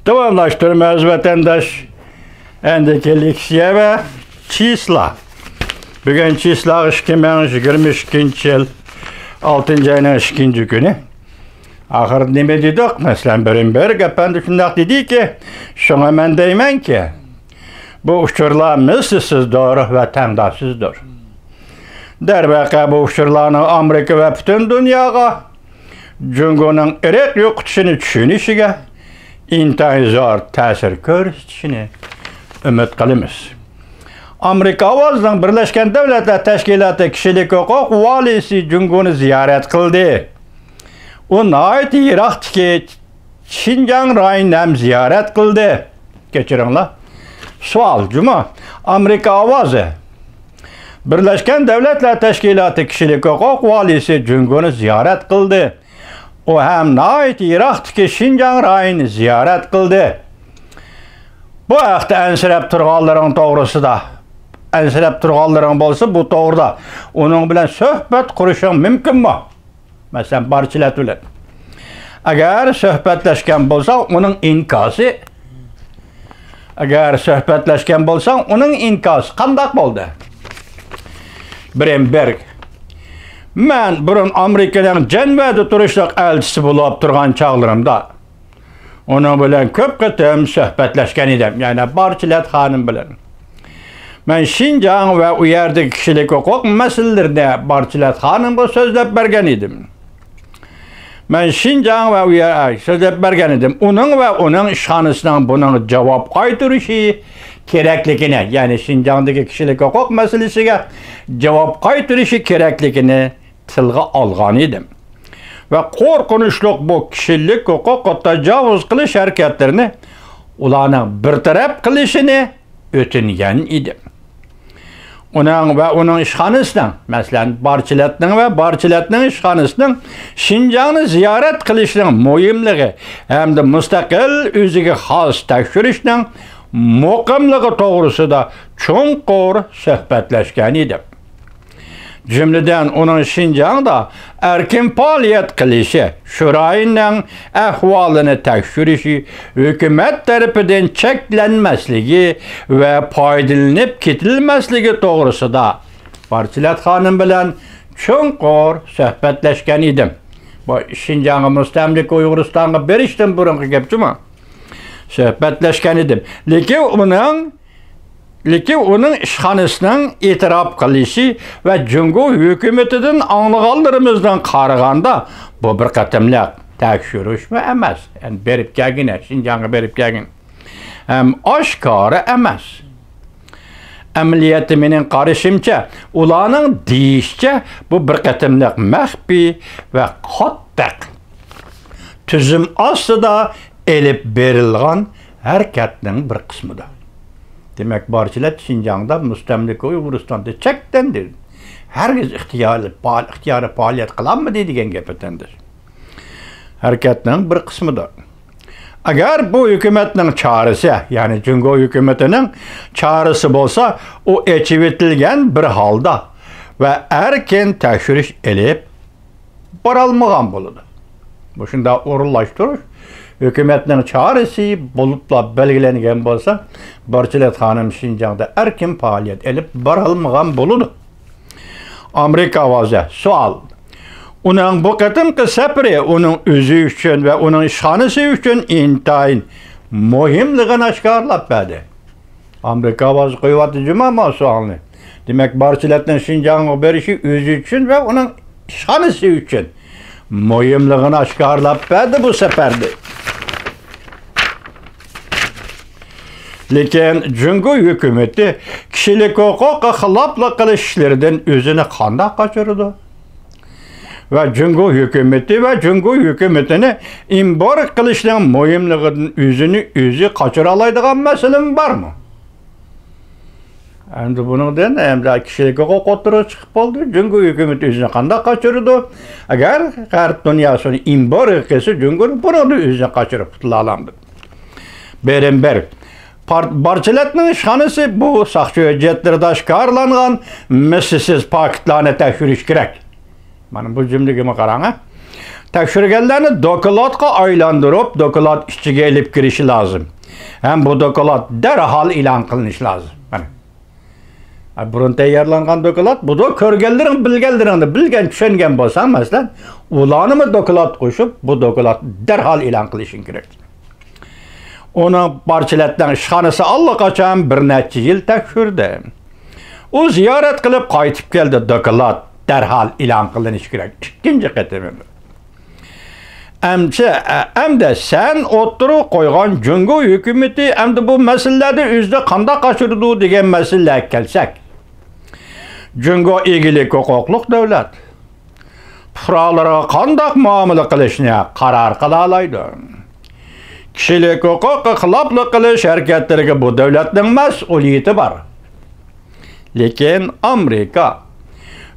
Davanlaştırmaz vatandaş endeki leksiya ve çisla. Bugün çisla 2022 yıl 6. ayının 2. günü. Ahir nime dedik? Mesela bir gapan şundaq dedi ki, şuna men deymen ki, bu uçurlar mislsiz doğru ve tengdaşsızdır. Dervaqa bu uçurlarını Amerika ve bütün dünyaya, Cungo'nun erek yoqutuşunu düşünüşüge, intayin zor təsir görüşüşünü ümit qilimiz. Amerika Avazdan Birleşken Devletler Teşkilatı Kişilik Hukuk Valisi Cungo'nu ziyaret kıldı. O nait Irak'taki Şinjan rayını hem ziyaret kıldı. Geçirinler. Sual Cuma. Amerika Avazı Birleşken Devletler Teşkilatı Kişilik Hukuk Valisi Cungo'nu ziyaret kıldı. O hem nait Irak'taki Şinjan rayını ziyaret kıldı. Bu ayakta ensirep turğalların doğrusu da ensirep turğalların bolsa bu doğruda. Onun bilen söhbet kuruşun mümkün mü? Mesela barçilet bilen. Eğer söhbetleşken bolsa onun inkası onun inkası kandak boldu? Bremberg. Men burun Amerika'nın Cenvede turuşluk elçisi bulup turgan çağlarımda onun bilen köp kıtım söhbetleşken idim. Yani barçilet hanım bilen. Men Şinjan ve u yerdeki kişilik hukuk meselelerine barçilet hanım bu sözlep bergen idim. Men Şinjan ve u yerdeki sözlep bergen idim. Onun ve onun şanısından bunun cevap kaytırışı kereklikine, yani Şinjan'daki kişilik hukuk meselesine cevap kaytırışı kereklikine tılga algan idim. Ve korkunçluk bu kişilik hukuk tecavüz kılış hareketlerini ulanın bir taraf kılışını ötüngen idim. Onun ve onun işhanısından, mesela barçiletinin işhanısından Şinjan'ı ziyaret kılışının muhimliği hem de müstakil özüge has tekşürüşünün muqimliği doğrusu da çonqur söhbetleşken idim. Cümleden onun Şinjan'da erkin faaliyet kılışı, şurayının ahvalını tekşürüşü, hükümet tarafından çeklenmesliği ve paydalanıp ketilmesliği doğrusu da Barçilet hanım bilen çonqur söhbetleşken idim. Bu Şinjan'ı müstemlik Uyguristan'a berişten burunqı gepçima söhbetleşken idim. Lekin onun işhanısının itiraf kılışı ve Cungo hükümetinin anlıqallarımızdan qaraganda bu bir qatımlıq tekşürüş mü emas. Yani berip gəlgine, Şinjan'a berip gəlgine. Hem aşkarı emas. Əməliyyatımının qarışımca, ulanın deyişçe bu bir qatımlıq məxbi ve qattiq tüzüm aslında elip berilgan hareketinin bir kısmıdır. Demek barçilet Şinjan'da müstemlik Uyguristan'da çektendir. Herkes ihtiyarı faaliyet kılan mı dediğin gepetendir. Hareketinin bir kısmıdır. Eğer bu hükümetin çağrısı, yani Cungo hükümetinin çağrısı olsa, o eçivetilgen bir halda ve erken tekşürüş elip baralmağan buludur. Bu şimdi uğurlaştırır. Hükümetinin çağrısı bulupla belgelengen bolsa, Barçilet hanım Şinjan'da erkin faaliyet elip baralmağan buludu. Amerika Avazı sual. Onun bu qatımkı səpri onun özü üçün ve onun işhanısı üçün intayin muhimliğini aşkarlap bədi. Amerika Avazı kıyvatı cümama sualını. Demek Barçilet'in Şinjan'a berişi özü üçün ve onun işhanısı üçün muhimliğini aşkarlap bədi bu səpərdi. Lekin Cungo hükümeti kişilik hukuka xilapla kılışlardan özünü qanda kaçırdı. Ve Cungo hükümetini imbar kılışların muhimliğinin özünü kaçıralaydıgan meselem var mı? Endi bunun den emre kişilik hukuk oturup çıkıp oldu. Cungo hükümeti özünü qanda kaçırdı. Eğer G'arb dünyasını imbar kılsa Cungo'nun bunu da özünü kaçırıp tutulalandı. Berember Barçilet'nin işhanısı bu sakçı hüccetlerde aşkarlanan mislsiz paketlerine tekşürüş gerek. Bana bu cümlemi qarana. tekshirganlarni dokladga aylantirib, doklad ichiga elib kirishi lozim. Ham bu doklad darhol e'lon qilinishi lozim. Mana. Burun tayyorlangan doklad, bu da ko'rganlaring, bilganlaringni bilgan, tushungan bo'lsang, masalan, ularni doklad qo'shib, bu doklad darhol e'lon qilishing kerak. Uni barchalardan ishxonasi allaqachon bir necha yil tekshirdi. U ziyorat qilib qaytib keldi, doklad darhol e'lon qilinishi kerak. Ikkinchi qatim. Hamda sen o'tirib qo'ygan Jungo hukumati hamda bu masalalarda o'zida qanday qashirdi degan masalaga kelsak. Jungo egilik huquqliq davlat. Fuqarolarga qanday muomala qilishni qaror qila oladi. Kishilik huquqqa xiloflik qilish harakatlariga bu davlatning mas'uliyati bor. Lekin Amerika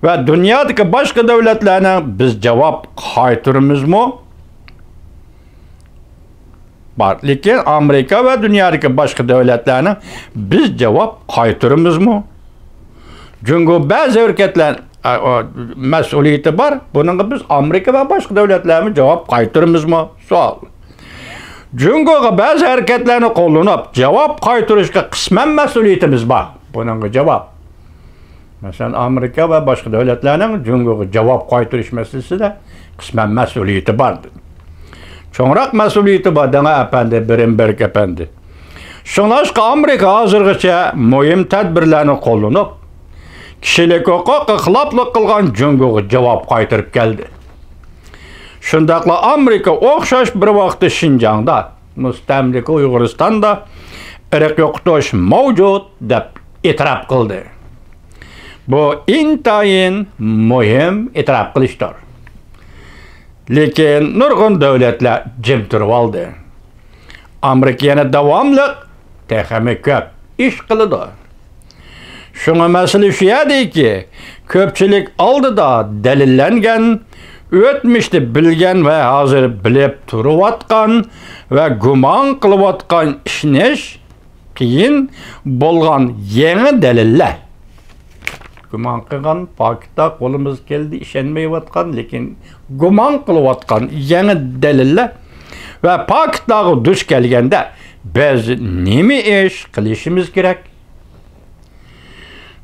va dunyodagi boshqa davlatlarga biz javob qaytaramizmi? Bor. Lekin Amerika va dunyodagi boshqa davlatlarga biz javob qaytaramizmi? Jungo ba'zi harakatlar mas'uliyati bor. Buningga biz Amerika va boshqa davlatlarga javob qaytaramizmi? Savol. Jungoga ba'zi harakatlarni qo'llanib, javob qaytarishga qisman mas'uliyatimiz bor. Buningga javob. Masalan, Amerika va boshqa davlatlarning Jungoga javob qaytarish masalasida qisman mas'uliyati bor. Çoğunluk mas'uliyati bor dana efendi, Birenberg efendi. Şunlaşqa Amerika hozirgacha muhim tadbirlarni qo'llanib, kishilik huquqqa xiloflik qilgan Jungoga javob qaytarib keldi. Shundaqla Amerika o'xshash bir vaqtda Şinjan'da, mustamlika Uyg'uristonda irq yo'qotish mavjud deb e'tirof qildi. Bu intayin muhim e'tirof qilishdir. Lekin nurg'un davlatlar jim turib oldi. Amerika yana davomli texnik ko'p ish qildi. Shunga masala shu ediki, ko'pchilik oldida dalillangan, o'tmishda bilgan va hozir bilib turayotgan va gumon qilayotgan ishnish qiyin bo'lgan yangi dalillar. Gumon qilgan pakta qo'limiz keldi, ishonmayotgan, lekin gumon qilayotgan yangi dalillar va paktaga duch kelganda biz nima ish qilishimiz kerak?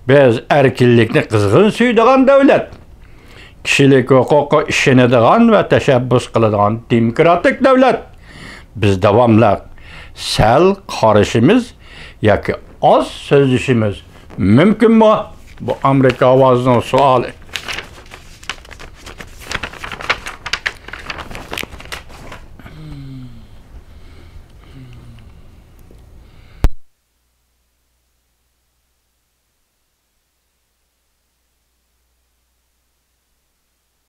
Biz erkinlikni qizg'in suyadigan davlat, kishilik huquqqa ishonadigan va tashabbus qiladigan demokratik davlat. Biz davomli sal qarashimiz yoki oz so'zlashimiz mumkinmi? Bu Amerika ovozining savoli.